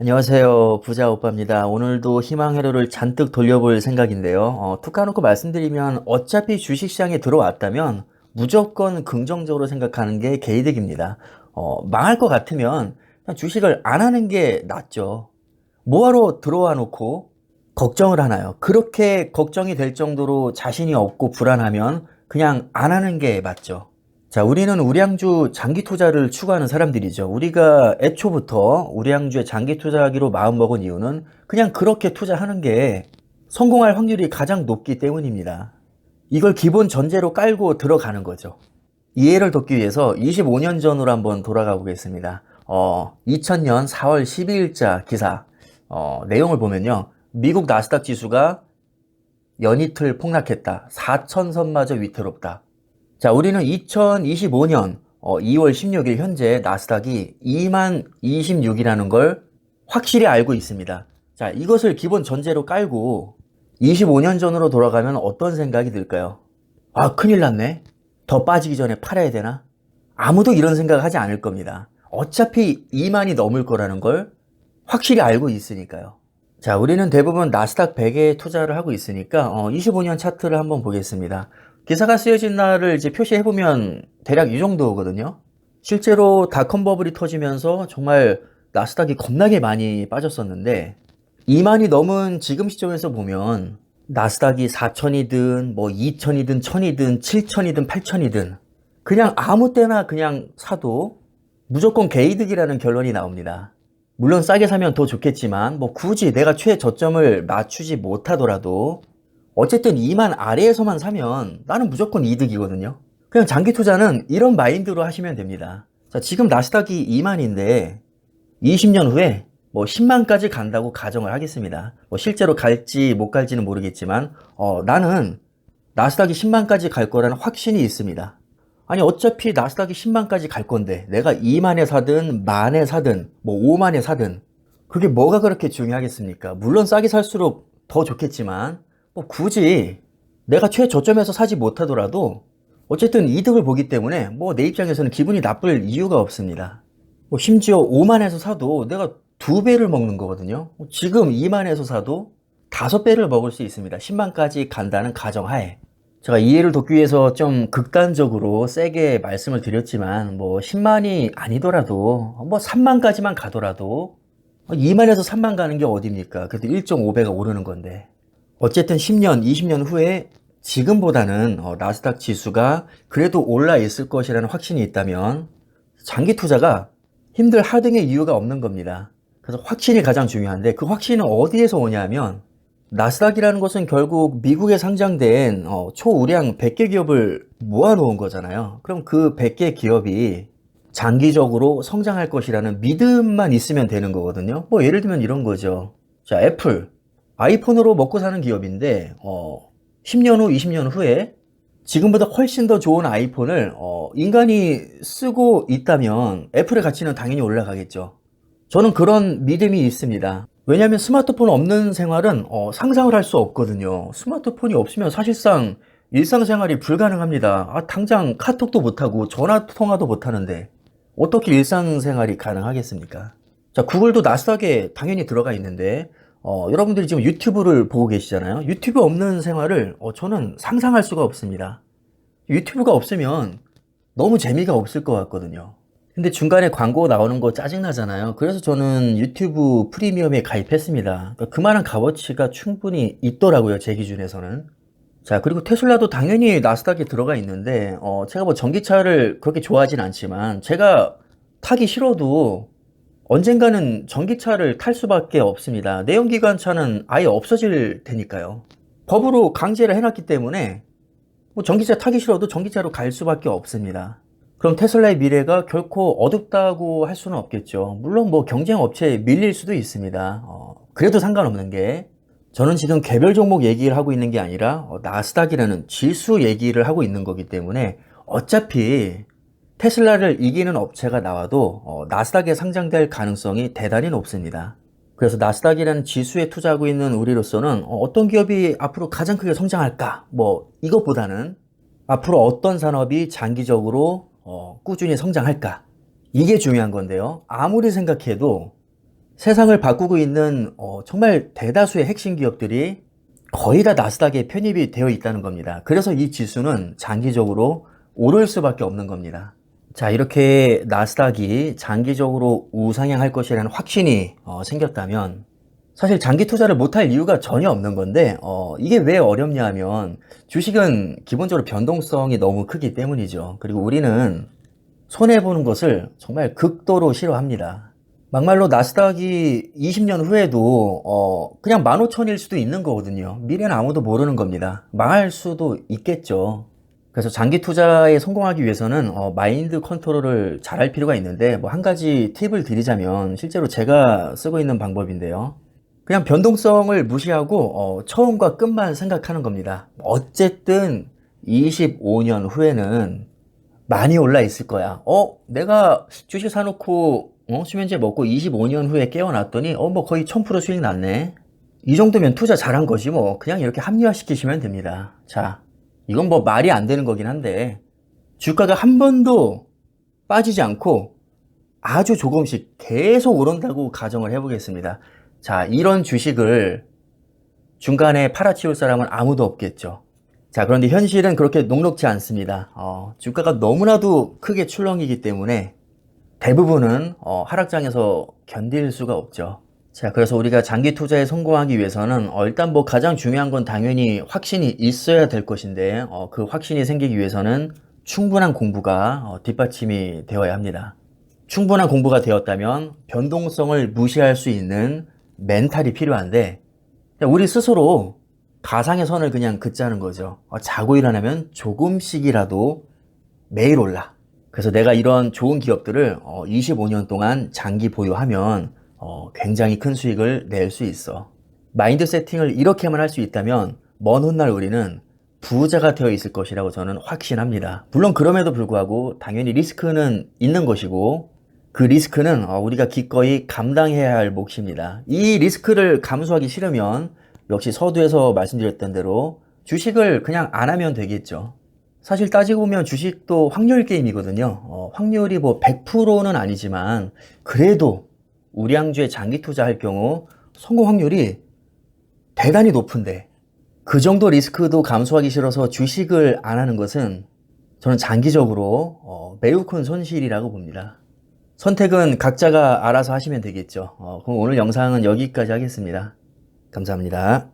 안녕하세요. 부자 오빠입니다. 오늘도 희망 회로를 잔뜩 돌려볼 생각인데요. 툭 까놓고 말씀드리면 어차피 주식시장에 들어왔다면 무조건 긍정적으로 생각하는 게 개이득입니다. 망할 것 같으면 그냥 주식을 안 하는 게 낫죠. 뭐하러 들어와 놓고 걱정을 하나요? 그렇게 걱정이 될 정도로 자신이 없고 불안하면 그냥 안 하는 게 맞죠. 자, 우리는 우량주 장기 투자를 추구하는 사람들이죠. 우리가 애초부터 우량주에 장기 투자하기로 마음먹은 이유는 그냥 그렇게 투자하는 게 성공할 확률이 가장 높기 때문입니다. 이걸 기본 전제로 깔고 들어가는 거죠. 이해를 돕기 위해서 25년 전으로 한번 돌아가 보겠습니다. 2000년 4월 12일자 기사 내용을 보면요. 미국 나스닥 지수가 연이틀 폭락했다. 4천선마저 위태롭다. 자, 우리는 2025년 2월 16일 현재 나스닥이 2만 26이라는 걸 확실히 알고 있습니다. 자, 이것을 기본 전제로 깔고 25년 전으로 돌아가면 어떤 생각이 들까요? 아, 큰일 났네. 더 빠지기 전에 팔아야 되나? 아무도 이런 생각 하지 않을 겁니다. 어차피 2만이 넘을 거라는 걸 확실히 알고 있으니까요. 자, 우리는 대부분 나스닥 100에 투자를 하고 있으니까 25년 차트를 한번 보겠습니다. 기사가 쓰여진 날을 이제 표시해보면 대략 이 정도거든요. 실제로 닷컴 버블이 터지면서 정말 나스닥이 겁나게 많이 빠졌었는데 2만이 넘은 지금 시점에서 보면 나스닥이 4천이든 뭐 2천이든 1000이든 7000이든 8000이든 그냥 아무 때나 그냥 사도 무조건 개이득이라는 결론이 나옵니다. 물론 싸게 사면 더 좋겠지만 뭐 굳이 내가 최저점을 맞추지 못하더라도 어쨌든 2만 아래에서만 사면 나는 무조건 이득이거든요. 그냥 장기 투자는 이런 마인드로 하시면 됩니다. 자, 지금 나스닥이 2만인데 20년 후에 뭐 10만까지 간다고 가정을 하겠습니다. 뭐 실제로 갈지 못 갈지는 모르겠지만 나는 나스닥이 10만까지 갈 거라는 확신이 있습니다. 아니 어차피 나스닥이 10만까지 갈 건데 내가 2만에 사든 만에 사든 뭐 5만에 사든 그게 뭐가 그렇게 중요하겠습니까? 물론 싸게 살수록 더 좋겠지만 뭐 굳이 내가 최저점에서 사지 못하더라도 어쨌든 이득을 보기 때문에 뭐 내 입장에서는 기분이 나쁠 이유가 없습니다. 뭐 심지어 5만에서 사도 내가 2배를 먹는 거거든요. 지금 2만에서 사도 5배를 먹을 수 있습니다. 10만까지 간다는 가정하에. 제가 이해를 돕기 위해서 좀 극단적으로 세게 말씀을 드렸지만 뭐 10만이 아니더라도 뭐 3만까지만 가더라도 2만에서 3만 가는 게 어딥니까? 그래도 1.5배가 오르는 건데. 어쨌든 10년, 20년 후에 지금보다는 나스닥 지수가 그래도 올라 있을 것이라는 확신이 있다면 장기 투자가 힘들 하등의 이유가 없는 겁니다. 그래서 확신이 가장 중요한데 그 확신은 어디에서 오냐면 나스닥이라는 것은 결국 미국에 상장된 초우량 100개 기업을 모아놓은 거잖아요. 그럼 그 100개 기업이 장기적으로 성장할 것이라는 믿음만 있으면 되는 거거든요. 뭐 예를 들면 이런 거죠. 자, 애플. 아이폰으로 먹고 사는 기업인데 10년 후, 20년 후에 지금보다 훨씬 더 좋은 아이폰을 인간이 쓰고 있다면 애플의 가치는 당연히 올라가겠죠. 저는 그런 믿음이 있습니다. 왜냐하면 스마트폰 없는 생활은 상상을 할 수 없거든요. 스마트폰이 없으면 사실상 일상생활이 불가능합니다. 당장 카톡도 못하고 전화 통화도 못하는데 어떻게 일상생활이 가능하겠습니까? 자, 구글도 나스닥에 당연히 들어가 있는데 여러분들이 지금 유튜브를 보고 계시잖아요. 유튜브 없는 생활을 저는 상상할 수가 없습니다. 유튜브가 없으면 너무 재미가 없을 것 같거든요. 근데 중간에 광고 나오는 거 짜증나잖아요. 그래서 저는 유튜브 프리미엄에 가입했습니다. 그러니까 그만한 값어치가 충분히 있더라고요, 제 기준에서는. 자, 그리고 테슬라도 당연히 나스닥에 들어가 있는데 제가 뭐 전기차를 그렇게 좋아하진 않지만 제가 타기 싫어도 언젠가는 전기차를 탈 수밖에 없습니다. 내연기관차는 아예 없어질 테니까요. 법으로 강제를 해놨기 때문에 뭐 전기차 타기 싫어도 전기차로 갈 수밖에 없습니다. 그럼 테슬라의 미래가 결코 어둡다고 할 수는 없겠죠. 물론 뭐 경쟁 업체에 밀릴 수도 있습니다. 그래도 상관없는 게 저는 지금 개별 종목 얘기를 하고 있는 게 아니라 나스닥이라는 지수 얘기를 하고 있는 거기 때문에 어차피 테슬라를 이기는 업체가 나와도 나스닥에 상장될 가능성이 대단히 높습니다. 그래서 나스닥이라는 지수에 투자하고 있는 우리로서는 어떤 기업이 앞으로 가장 크게 성장할까? 뭐 이것보다는 앞으로 어떤 산업이 장기적으로 꾸준히 성장할까? 이게 중요한 건데요. 아무리 생각해도 세상을 바꾸고 있는 정말 대다수의 핵심 기업들이 거의 다 나스닥에 편입이 되어 있다는 겁니다. 그래서 이 지수는 장기적으로 오를 수밖에 없는 겁니다. 자, 이렇게 나스닥이 장기적으로 우상향할 것이라는 확신이 생겼다면 사실 장기 투자를 못할 이유가 전혀 없는 건데 이게 왜 어렵냐 하면 주식은 기본적으로 변동성이 너무 크기 때문이죠. 그리고 우리는 손해보는 것을 정말 극도로 싫어합니다. 막말로 나스닥이 20년 후에도 그냥 15,000일 수도 있는 거거든요. 미래는 아무도 모르는 겁니다. 망할 수도 있겠죠. 그래서 장기 투자에 성공하기 위해서는 마인드 컨트롤을 잘할 필요가 있는데 뭐 한 가지 팁을 드리자면 실제로 제가 쓰고 있는 방법인데요. 그냥 변동성을 무시하고 처음과 끝만 생각하는 겁니다. 어쨌든 25년 후에는 많이 올라 있을 거야. 내가 주식 사놓고 수면제 먹고 25년 후에 깨어났더니 뭐 거의 1000% 수익 났네. 이 정도면 투자 잘한 거지 뭐. 그냥 이렇게 합리화시키시면 됩니다. 자, 이건 뭐 말이 안 되는 거긴 한데 주가가 한 번도 빠지지 않고 아주 조금씩 계속 오른다고 가정을 해보겠습니다. 자, 이런 주식을 중간에 팔아치울 사람은 아무도 없겠죠. 자, 그런데 현실은 그렇게 녹록지 않습니다. 주가가 너무나도 크게 출렁이기 때문에 대부분은 하락장에서 견딜 수가 없죠. 자, 그래서 우리가 장기 투자에 성공하기 위해서는 일단 뭐 가장 중요한 건 당연히 확신이 있어야 될 것인데 그 확신이 생기기 위해서는 충분한 공부가 뒷받침이 되어야 합니다. 충분한 공부가 되었다면 변동성을 무시할 수 있는 멘탈이 필요한데 우리 스스로 가상의 선을 그냥 긋자는 거죠. 자고 일어나면 조금씩이라도 매일 올라. 그래서 내가 이런 좋은 기업들을 25년 동안 장기 보유하면 굉장히 큰 수익을 낼 수 있어. 마인드 세팅을 이렇게만 할 수 있다면 먼 훗날 우리는 부자가 되어 있을 것이라고 저는 확신합니다. 물론 그럼에도 불구하고 당연히 리스크는 있는 것이고 그 리스크는 우리가 기꺼이 감당해야 할 몫입니다. 이 리스크를 감수하기 싫으면 역시 서두에서 말씀드렸던 대로 주식을 그냥 안 하면 되겠죠. 사실 따지고 보면 주식도 확률 게임이거든요. 확률이 뭐 100%는 아니지만 그래도 우량주에 장기 투자할 경우 성공 확률이 대단히 높은데 그 정도 리스크도 감수하기 싫어서 주식을 안 하는 것은 저는 장기적으로 매우 큰 손실이라고 봅니다. 선택은 각자가 알아서 하시면 되겠죠. 그럼 오늘 영상은 여기까지 하겠습니다. 감사합니다.